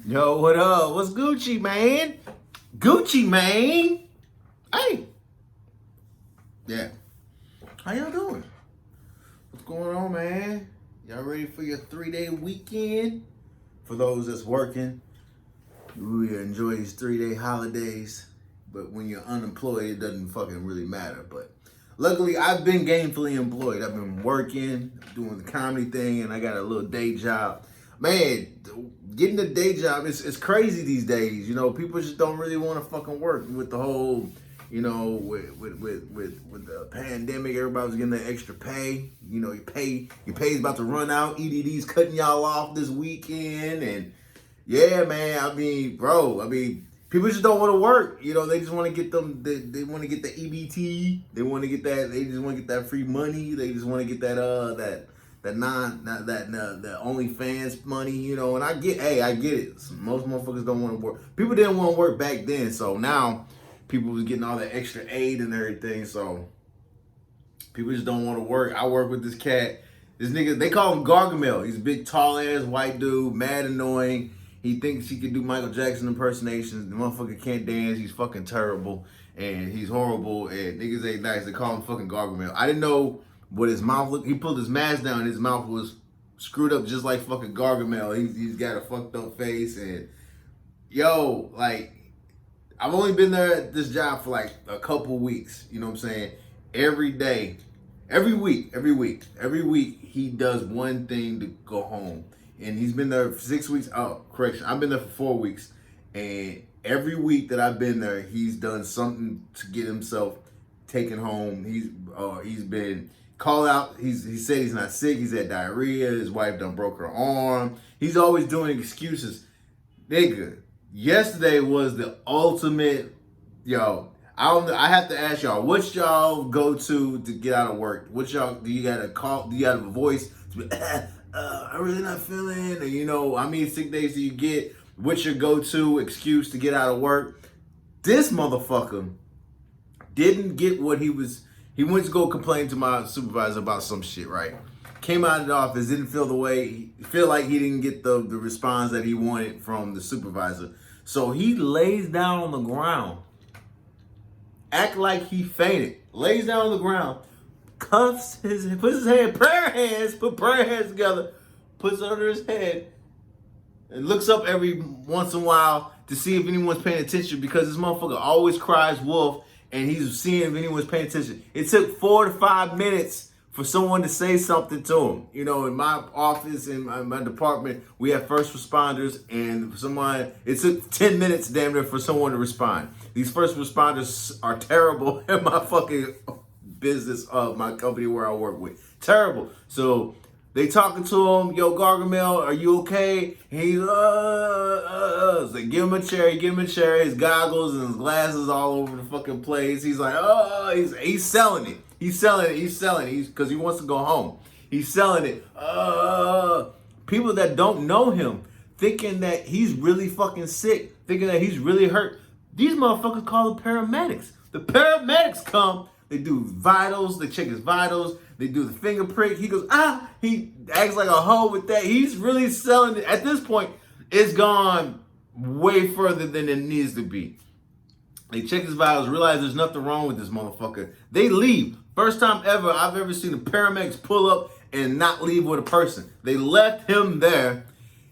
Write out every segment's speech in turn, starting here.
Yo, what up? What's Gucci, man? Gucci, man. Hey. Yeah. How y'all doing? What's going on, man? Y'all ready for your 3-day weekend? For those that's working, we enjoy these 3-day holidays. But when you're unemployed, it doesn't fucking really matter. But luckily, I've been gainfully employed. I've been working, doing the comedy thing, and I got a little day job. Man, getting a day job, it's crazy these days. You know, people just don't really want to fucking work with the whole, you know, with the pandemic. Everybody's getting that extra pay. You know, your pay is about to run out. EDD's cutting y'all off this weekend, and yeah, man. I mean, people just don't want to work. You know, they just want to get them. They want to get the EBT. They want to get that. They just want to get that free money. They just want to get that the OnlyFans money. You know, and I get it. Most motherfuckers don't want to work. People didn't want to work back then, so now people was getting all that extra aid and everything. So people just don't want to work. I work with this cat. This nigga, they call him Gargamel. He's a big, tall ass white dude, mad annoying. He thinks he can do Michael Jackson impersonations. The motherfucker can't dance. He's fucking terrible. And he's horrible. And niggas ain't nice. They call him fucking Gargamel. I didn't know what his mouth looked. He pulled his mask down and his mouth was screwed up just like fucking Gargamel. He's got a fucked up face. And yo, like, I've only been there at this job for like a couple weeks. You know what I'm saying? Every day. Every week, he does one thing to go home. And he's been there for 6 weeks. Oh, correction. I've been there for 4 weeks. And every week that I've been there, he's done something to get himself taken home. He's been called out. He said he's not sick. He's had diarrhea. His wife done broke her arm. He's always doing excuses. Nigga, yesterday was the ultimate, I have to ask y'all, what y'all go to get out of work? What y'all, do you got a call, do you have a voice to be, I'm really not feeling, or, you know, how many sick days do you get? What's your go-to excuse to get out of work? This motherfucker didn't get what he went to go complain to my supervisor about some shit, right? Came out of the office, didn't feel like he didn't get the response that he wanted from the supervisor. So he lays down on the ground, act like he fainted, lays down on the ground, puts his hand, put prayer hands together, puts it under his head, and looks up every once in a while to see if anyone's paying attention, because this motherfucker always cries wolf, and he's seeing if anyone's paying attention. It took 4 to 5 minutes for someone to say something to him. You know, in my office, in my department, we have first responders, and it took 10 minutes damn near for someone to respond. These first responders are terrible in my fucking business of my company where I work with. Terrible. So they talking to him, yo, Gargamel, are you okay? And he's, so they give him a chair, his goggles and his glasses all over the fucking place. He's like, he's selling it. He's selling it because he wants to go home. He's selling it. People that don't know him, thinking that he's really fucking sick, thinking that he's really hurt. These motherfuckers call the paramedics. The paramedics come, they do vitals, they check his vitals, they do the finger prick. He goes, he acts like a hoe with that. He's really selling it. At this point, it's gone way further than it needs to be. They check his vitals, realize there's nothing wrong with this motherfucker. They leave. First time ever I've ever seen the paramedics pull up and not leave with a person. They left him there.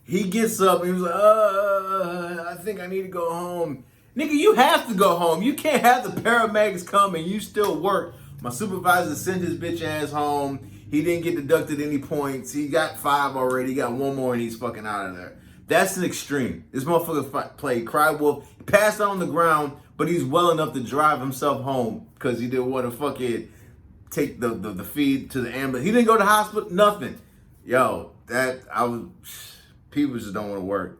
He gets up and he was like, I think I need to go home. Nigga, you have to go home. You can't have the paramedics come and you still work. My supervisor sent his bitch ass home. He didn't get deducted any points. He got 5 already. He got 1 more and he's fucking out of there. That's an extreme. This motherfucker played cry wolf. He passed out on the ground, but he's well enough to drive himself home because he didn't want to fucking take the feed to the ambulance. He didn't go to the hospital, nothing. Yo, people just don't want to work.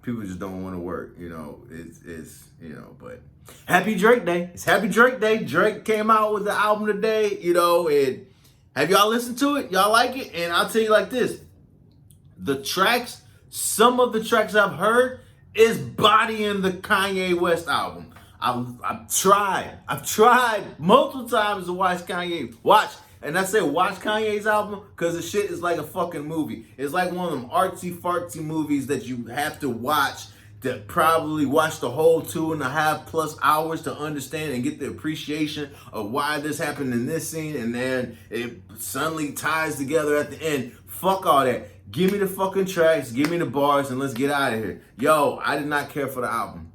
People just don't want to work, you know. It's you know, but Happy Drake Day. It's Happy Drake Day. Drake came out with the album today, you know, and have y'all listened to it? Y'all like it? And I'll tell you like this. Some of the tracks I've heard is bodying the Kanye West album. I've tried multiple times to watch And I say watch Kanye's album because the shit is like a fucking movie. It's like one of them artsy fartsy movies that you have to watch, to probably watch the whole 2.5+ hours to understand and get the appreciation of why this happened in this scene, and then it suddenly ties together at the end. Fuck all that. Give me the fucking tracks, give me the bars, and let's get out of here. Yo, I did not care for the album.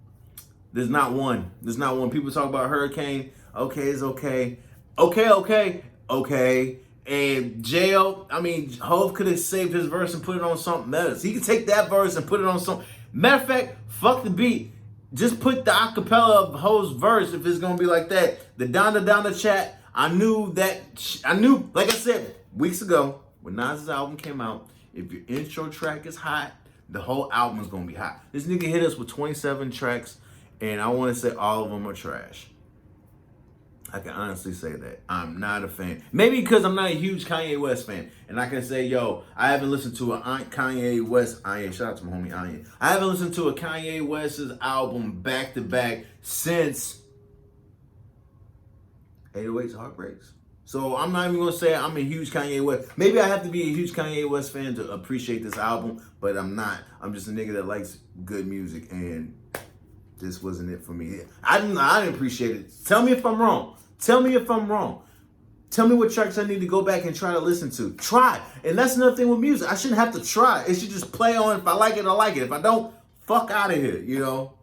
There's not one. There's not one. People talk about Hurricane. Okay, it's okay. Okay. And Jail, I mean, Hov could have saved his verse and put it on something else. He could take that verse and put it on something. Matter of fact, fuck the beat. Just put the acapella of Hov's verse if it's gonna be like that. The Donna chat, I knew, like I said, weeks ago, when Nas's album came out, if your intro track is hot, the whole album is gonna be hot. This nigga hit us with 27 tracks, and I wanna say all of them are trash. I can honestly say that. I'm not a fan. Maybe because I'm not a huge Kanye West fan. And I can say, yo, I haven't listened to a Kanye West, shout out to my homie Kanye. I haven't listened to a Kanye West's album back to back since 808's Heartbreaks. So I'm not even going to say I'm a huge Kanye West. Maybe I have to be a huge Kanye West fan to appreciate this album, but I'm not. I'm just a nigga that likes good music, and this wasn't it for me. I didn't appreciate it. Tell me if I'm wrong. Tell me what tracks I need to go back and try to listen to. Try. And that's another thing with music. I shouldn't have to try. It should just play on. If I like it, I like it. If I don't, fuck out of here, you know?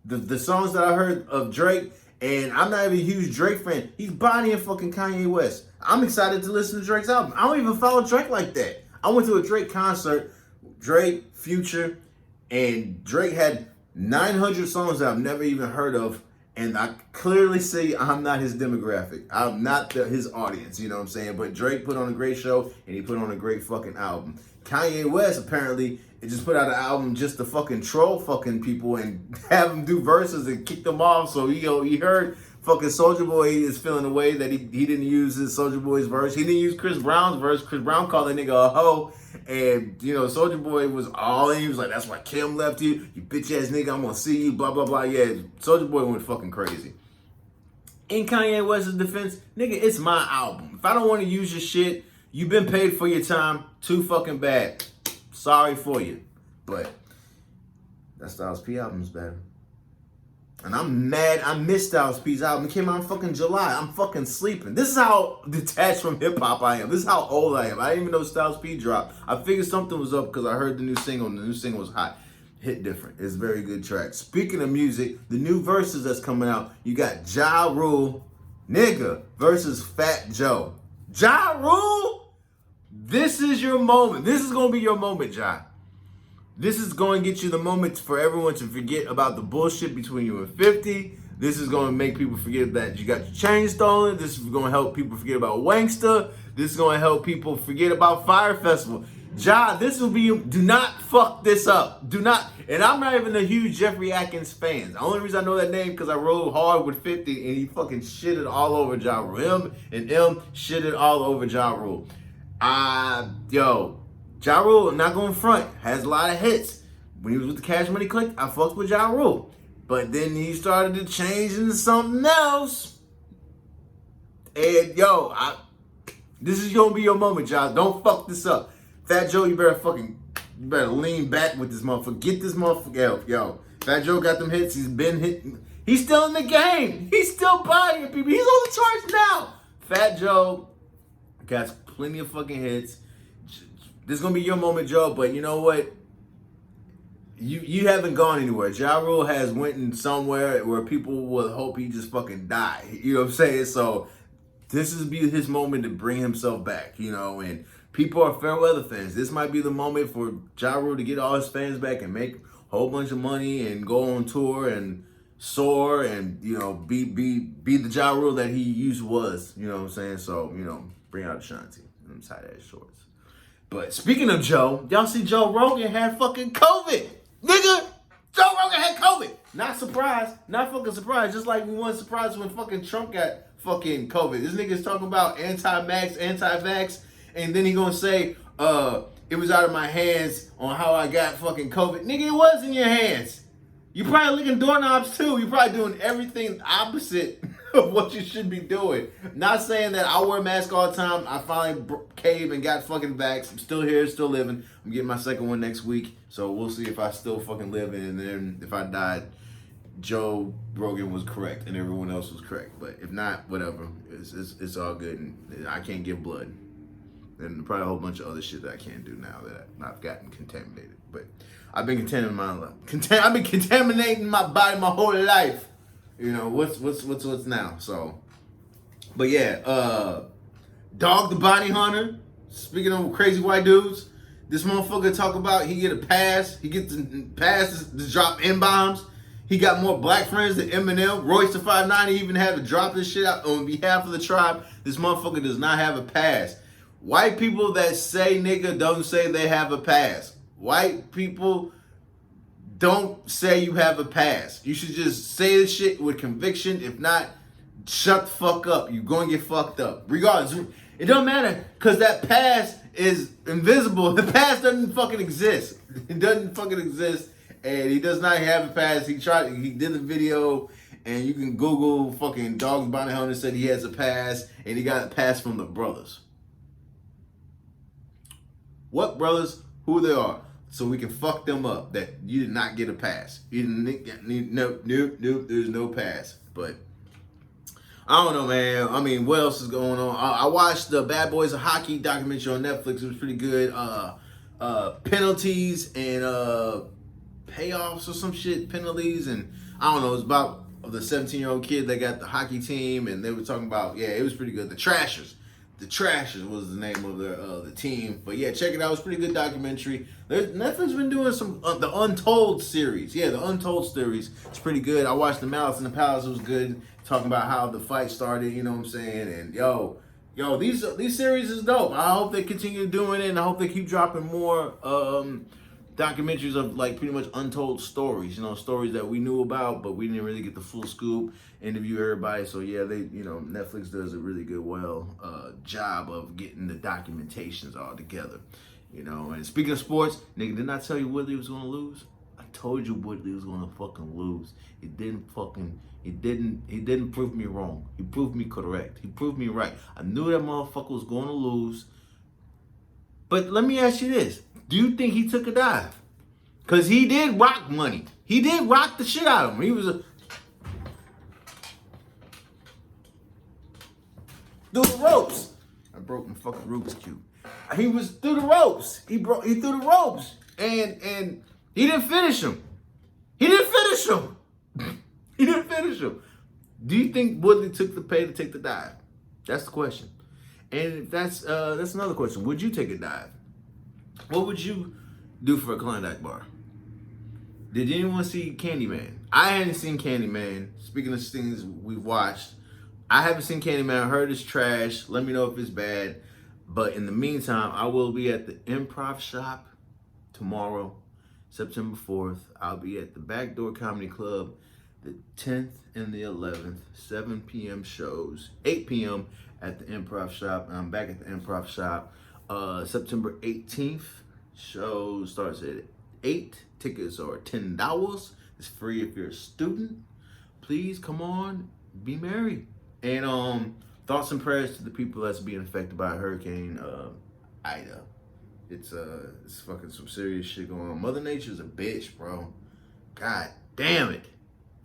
The songs that I heard of Drake, and I'm not even a huge Drake fan. He's bodying fucking Kanye West. I'm excited to listen to Drake's album. I don't even follow Drake like that. I went to a Drake concert, Drake, Future, and Drake had 900 songs that I've never even heard of, and I clearly see I'm not his demographic. I'm not his audience, you know what I'm saying? But Drake put on a great show, and he put on a great fucking album. Kanye West, apparently, it just put out an album just to fucking troll fucking people and have them do verses and kick them off. So, he heard fucking Soulja Boy is feeling the way that he didn't use his Soulja Boy's verse. He didn't use Chris Brown's verse. Chris Brown called that nigga a hoe. And, Soulja Boy was all in. He was like, that's why Kim left you. You bitch ass nigga, I'm gonna see you, blah, blah, blah. Yeah, Soulja Boy went fucking crazy. In Kanye West's defense, nigga, it's my album. If I don't want to use your shit, you've been paid for your time. Too fucking bad. Sorry for you. But that Styles P album's better. And I'm mad I missed Styles P's album. It came out in fucking July. I'm fucking sleeping. This is how detached from hip-hop I am. This is how old I am. I didn't even know Styles P dropped. I figured something was up because I heard the new single, and the new single was hot. Hit different. It's a very good track. Speaking of music, the new verses that's coming out, you got Ja Rule, nigga, versus Fat Joe. Ja Rule, this is your moment. This is going to be your moment, Ja. This is going to get you the moment for everyone to forget about the bullshit between you and 50. This is going to make people forget that you got your chain stolen. This is going to help people forget about Wanksta. This is going to help people forget about Fire Festival. Ja, this will be, do not fuck this up. Do not, and I'm not even a huge Jeffrey Atkins fan. The only reason I know that name because I rode hard with 50 and he fucking shitted all over Ja Rule. Him and M shitted all over Ja Rule. Ja Rule, not going front, has a lot of hits. When he was with the Cash Money Clique, I fucked with Ja Rule. But then he started to change into something else. And this is gonna be your moment, Ja. Don't fuck this up. Fat Joe, you better lean back with this motherfucker. Get this motherfucker. Yo, Fat Joe got them hits. He's been hitting. He's still in the game. He's still bodying people. He's on the charts now. Fat Joe got plenty of fucking hits. This is going to be your moment, Joe, but you know what? You haven't gone anywhere. Ja Rule has went in somewhere where people will hope he just fucking die. You know what I'm saying? So this is be his moment to bring himself back, and people are fair weather fans. This might be the moment for Ja Rule to get all his fans back and make a whole bunch of money and go on tour and soar and, be the Ja Rule that he used was. You know what I'm saying? So, bring out Ashanti and them tight-ass shorts. But speaking of Joe, y'all see Joe Rogan had fucking COVID. Nigga, Joe Rogan had COVID. Not surprised. Not fucking surprised. Just like we weren't surprised when fucking Trump got fucking COVID. This nigga's talking about anti-max, anti-vax, and then he gonna say, it was out of my hands on how I got fucking COVID. Nigga, it was in your hands. You probably licking doorknobs too. You probably doing everything opposite of what you should be doing. Not saying that I wear a mask all the time. I finally caved and got fucking vaxxed. I'm still here, still living. I'm getting my second one next week. So we'll see if I still fucking live. And then if I died, Joe Rogan was correct and everyone else was correct. But if not, whatever. It's all good. And I can't give blood. And probably a whole bunch of other shit that I can't do now that I've gotten contaminated. But I've been I've been contaminating my body my whole life. You know, what's now? So, but yeah, Dog the Bounty Hunter. Speaking of crazy white dudes, this motherfucker talk about he get a pass. He gets the pass to drop N-bombs. He got more black friends than Eminem. Royce the 590 even had to drop this shit out on behalf of the tribe. This motherfucker does not have a pass. White people that say nigga don't say they have a pass. White people don't say you have a pass. You should just say this shit with conviction. If not, shut the fuck up. You're going to get fucked up. Regardless, it don't matter because that pass is invisible. The pass doesn't fucking exist. It doesn't fucking exist. And he does not have a pass. He did the video, and you can Google fucking Dog Bounty Hunter said he has a pass, and he got a pass from the brothers. What brothers? Who they are? So we can fuck them up that you did not get a pass. You didn't, nope, there's no pass. But I don't know, man. I mean, what else is going on? I watched the Bad Boys of Hockey documentary on Netflix. It was pretty good. Penalties and payoffs or some shit. Penalties and I don't know. It was about the 17-year-old kid that got the hockey team, and they were talking about, yeah, it was pretty good. The Trashers. The Trashers was the name of the team. But yeah, check it out. It's a pretty good documentary. Netflix been doing some the Untold series. Yeah, the Untold series. It's pretty good. I watched the Malice in the Palace. It was good. Talking about how the fight started. You know what I'm saying? And yo, these series is dope. I hope they continue doing it, and I hope they keep dropping more documentaries of like pretty much untold stories. You know, stories that we knew about, but we didn't really get the full scoop. Interview everybody. So yeah, Netflix does a really good job of getting the documentations all together. You know, and speaking of sports, nigga, didn't I tell you Woodley was gonna lose? I told you Woodley was gonna fucking lose. He didn't prove me wrong. He proved me correct. He proved me right. I knew that motherfucker was gonna lose. But let me ask you this. Do you think he took a dive? Cause he did rock money. He did rock the shit out of him. He was through the ropes. I broke my fucking Rubik's Cube. He was through the ropes. He threw the ropes. And he didn't finish him. He didn't finish him. Do you think Woodley took the pay to take the dive? That's the question. And that's another question. Would you take a dive? What would you do for a Klondike bar? Did anyone see Candyman? I hadn't seen Candyman. Speaking of things we've watched, I haven't seen Candyman. I heard it's trash. Let me know if it's bad. But in the meantime, I will be at the Improv Shop tomorrow, September 4th. I'll be at the Backdoor Comedy Club the 10th and the 11th, 7 p.m. shows, 8 p.m. at the Improv Shop. I'm back at the Improv Shop September 18th. Show starts at 8. Tickets are $10. It's free if you're a student. Please come on, be merry. And thoughts and prayers to the people that's being affected by Hurricane Ida. It's fucking some serious shit going on. Mother Nature's a bitch, bro. God damn it.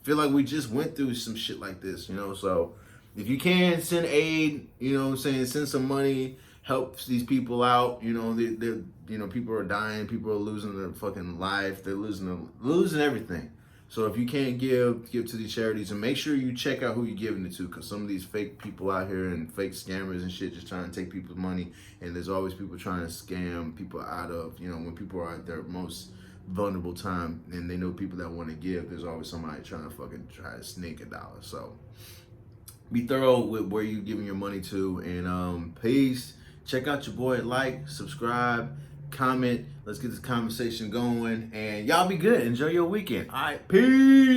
Feel like we just went through some shit like this, you know? So if you can, send aid, you know what I'm saying? Send some money, help these people out. You know, they're people are dying, people are losing their fucking life, they're losing everything. So if you can't give to these charities, and make sure you check out who you're giving it to, because some of these fake people out here and fake scammers and shit just trying to take people's money, and there's always people trying to scam people out of, when people are at their most vulnerable time and they know people that want to give, there's always somebody trying to sneak $1. So be thorough with where you're giving your money to, and please check out your boy, like, subscribe, comment. Let's get this conversation going, and y'all be good. Enjoy your weekend. All right, peace.